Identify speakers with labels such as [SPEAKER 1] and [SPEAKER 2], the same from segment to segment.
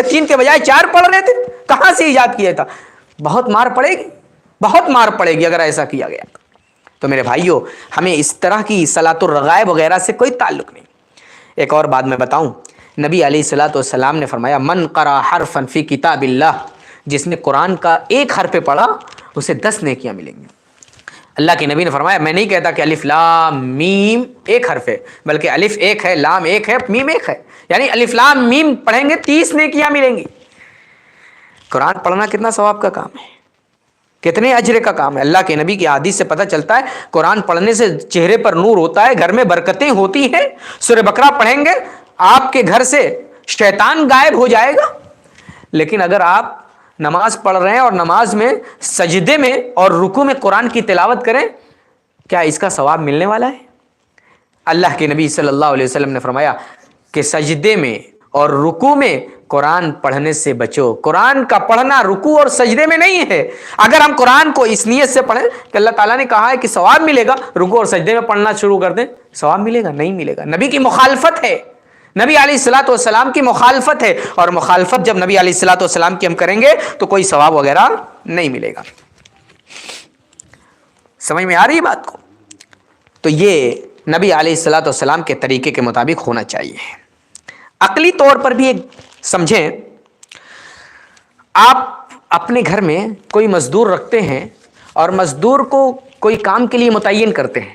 [SPEAKER 1] 3 کے بجائے 4 پڑھ رہے تھے، کہاں سے ایجاد کیا تھا؟ بہت مار پڑے گی، بہت مار پڑے گی اگر ایسا کیا گیا تو میرے بھائیوں ہمیں اس طرح کی صلاۃ الرغائب وغیرہ سے کوئی تعلق نہیں۔ ایک اور بات میں بتاؤں، نبی علیہ الصلوۃ والسلام نے فرمایا من قرأ حرفا فی کتاب اللہ، جس نے قرآن کا ایک حرف پڑھا اسے 10 نیکیاں ملیں گی۔ اللہ کے نبی نے فرمایا میں نہیں کہتا کہ الف لام میم ایک حرف ہے، بلکہ الف ایک ہے، لام ایک ہے، میم ایک ہے، یعنی الف لام میم پڑھیں گے 30 نیکیاں ملیں گی۔ قرآن پڑھنا کتنا ثواب کا کام ہے، کتنے اجر کا کام ہے۔ اللہ کے نبی کی حدیث سے پتہ چلتا ہے قرآن پڑھنے سے چہرے پر نور ہوتا ہے، گھر میں برکتیں ہوتی ہیں۔ سورہ بقرہ پڑھیں گے آپ کے گھر سے شیطان غائب ہو جائے گا۔ لیکن اگر آپ نماز پڑھ رہے ہیں اور نماز میں سجدے میں اور رکوع میں قرآن کی تلاوت کریں، کیا اس کا ثواب ملنے والا ہے؟ اللہ کے نبی صلی اللہ علیہ وسلم نے فرمایا کہ سجدے میں اور رکوع میں قرآن پڑھنے سے بچو۔ قرآن کا پڑھنا رکوع اور سجدے میں نہیں ہے۔ اگر ہم قرآن کو اس نیت سے پڑھیں کہ اللہ تعالیٰ نے کہا ہے کہ ثواب ملے گا، رکوع اور سجدے میں پڑھنا شروع کر دیں، ثواب ملے گا؟ نہیں ملے گا۔ نبی کی مخالفت ہے، نبی علیہ الصلوۃ والسلام کی مخالفت ہے، اور مخالفت جب نبی علیہ الصلوۃ والسلام کی ہم کریں گے تو کوئی ثواب وغیرہ نہیں ملے گا۔ سمجھ میں آ رہی ہے بات کو؟ تو یہ نبی علیہ الصلوۃ والسلام کے طریقے کے مطابق ہونا چاہیے۔ عقلی طور پر بھی ایک سمجھیں، آپ اپنے گھر میں کوئی مزدور رکھتے ہیں اور مزدور کو کوئی کام کے لیے متعین کرتے ہیں،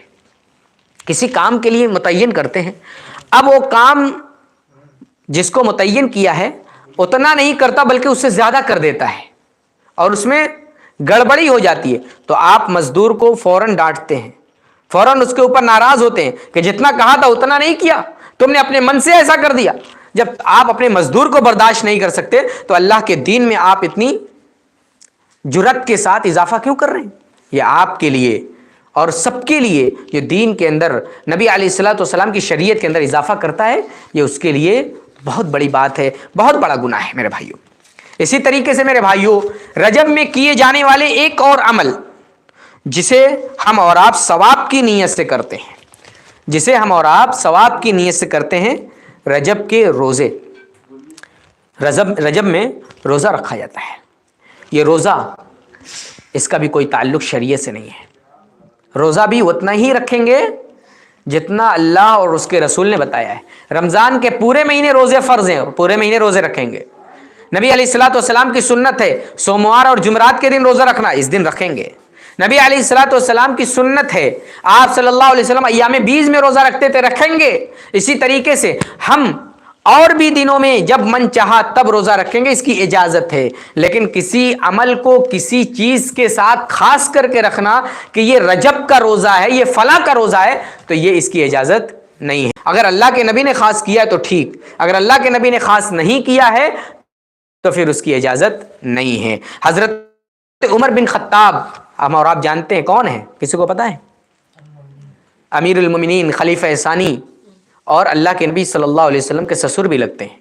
[SPEAKER 1] کسی کام کے لیے متعین کرتے ہیں، اب وہ کام جس کو متعین کیا ہے اتنا نہیں کرتا بلکہ اس سے زیادہ کر دیتا ہے اور اس میں گڑبڑی ہو جاتی ہے، تو آپ مزدور کو فوراً ڈانٹتے ہیں، فوراً اس کے اوپر ناراض ہوتے ہیں کہ جتنا کہا تھا اتنا نہیں کیا، تم نے اپنے من سے ایسا کر دیا۔ جب آپ اپنے مزدور کو برداشت نہیں کر سکتے تو اللہ کے دین میں آپ اتنی جرات کے ساتھ اضافہ کیوں کر رہے ہیں؟ یہ آپ کے لیے اور سب کے لیے جو دین کے اندر نبی علیہ الصلوۃ والسلام کی شریعت کے اندر اضافہ کرتا ہے، یہ اس کے لیے بہت بڑی بات ہے، بہت بڑا گناہ ہے میرے بھائیوں۔ اسی طریقے سے میرے بھائیوں رجب میں کیے جانے والے ایک اور عمل جسے ہم اور آپ ثواب کی نیت سے کرتے ہیں، جسے ہم اور آپ ثواب کی نیت سے کرتے ہیں، رجب کے روزے۔ رجب میں روزہ رکھا جاتا ہے۔ یہ روزہ اس کا بھی کوئی تعلق شریعت سے نہیں ہے۔ روزہ بھی اتنا ہی رکھیں گے جتنا اللہ اور اس کے رسول نے بتایا ہے۔ رمضان کے پورے مہینے روزے فرض ہیں، پورے مہینے روزے رکھیں گے۔ نبی علیہ الصلوۃ والسلام کی سنت ہے سوموار اور جمعرات کے دن روزہ رکھنا، اس دن رکھیں گے۔ نبی علیہ الصلوۃ والسلام کی سنت ہے، آپ صلی اللہ علیہ وسلم ایام بیز میں روزہ رکھتے تھے، رکھیں گے۔ اسی طریقے سے ہم اور بھی دنوں میں جب من چاہا تب روزہ رکھیں گے، اس کی اجازت ہے۔ لیکن کسی عمل کو کسی چیز کے ساتھ خاص کر کے رکھنا کہ یہ رجب کا روزہ ہے، یہ فلاں کا روزہ ہے، تو یہ اس کی اجازت نہیں ہے۔ اگر اللہ کے نبی نے خاص کیا ہے تو ٹھیک، اگر اللہ کے نبی نے خاص نہیں کیا ہے تو پھر اس کی اجازت نہیں ہے۔ حضرت عمر بن خطاب ہم اور آپ جانتے ہیں کون ہیں؟ کسی کو پتہ ہے؟ امیر المومنین، خلیفہ ثانی، اور اللہ کے نبی صلی اللہ علیہ وسلم کے سسر بھی لگتے ہیں۔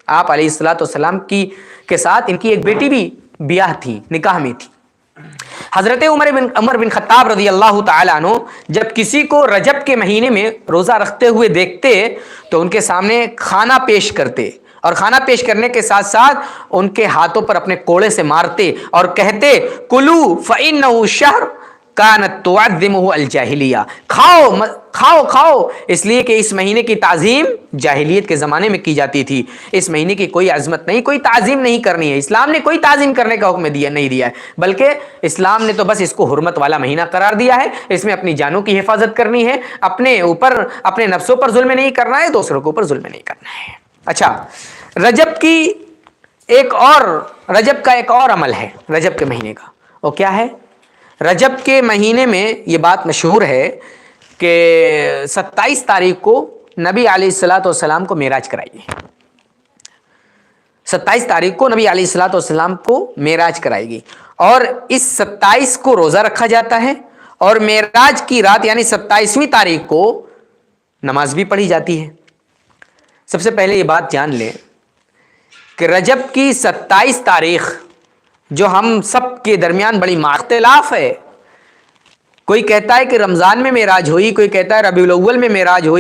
[SPEAKER 1] آپ علیہ الصلوۃ والسلام کے ساتھ ان کی ایک بیٹی بھی بیاہ تھی، نکاح میں تھی۔ حضرت عمر بن خطاب رضی اللہ تعالیٰ عنہ جب کسی کو رجب کے مہینے میں روزہ رکھتے ہوئے دیکھتے تو ان کے سامنے کھانا پیش کرتے، اور کھانا پیش کرنے کے ساتھ ساتھ ان کے ہاتھوں پر اپنے کوڑے سے مارتے اور کہتے کلو فإنہ شہر کانت تعظمہ الجاہلیہ، کھاؤ کھاؤ کھاؤ، اس لیے کہ اس مہینے کی تعظیم جاہلیت کے زمانے میں کی جاتی تھی۔ اس مہینے کی کوئی عظمت نہیں، کوئی تعظیم نہیں کرنی ہے۔ اسلام نے کوئی تعظیم کرنے کا حکم نہیں دیا ہے، بلکہ اسلام نے تو بس اس کو حرمت والا مہینہ قرار دیا ہے۔ اس میں اپنی جانوں کی حفاظت کرنی ہے، اپنے اوپر اپنے نفسوں پر ظلم نہیں کرنا ہے، دوسروں کے اوپر ظلم نہیں کرنا ہے۔ اچھا، رجب کا ایک اور عمل ہے رجب کے مہینے کا، وہ کیا ہے؟ رجب کے مہینے میں یہ بات مشہور ہے کہ 27 تاریخ کو نبی علیہ الصلوۃ والسلام کو معراج کرائی گئی۔ 27 تاریخ کو نبی علیہ الصلوۃ والسلام کو معراج کرائی گئی، اور اس 27 کو روزہ رکھا جاتا ہے، اور معراج کی رات یعنی 27ویں تاریخ کو نماز بھی پڑھی جاتی ہے۔ سب سے پہلے یہ بات جان لیں کہ رجب کی 27 تاریخ جو ہم سب کے درمیان بڑی اختلاف ہے، کوئی کہتا ہے کہ رمضان میں معراج ہوئی، کوئی کہتا ہے ربیع الاول میں معراج ہوئی۔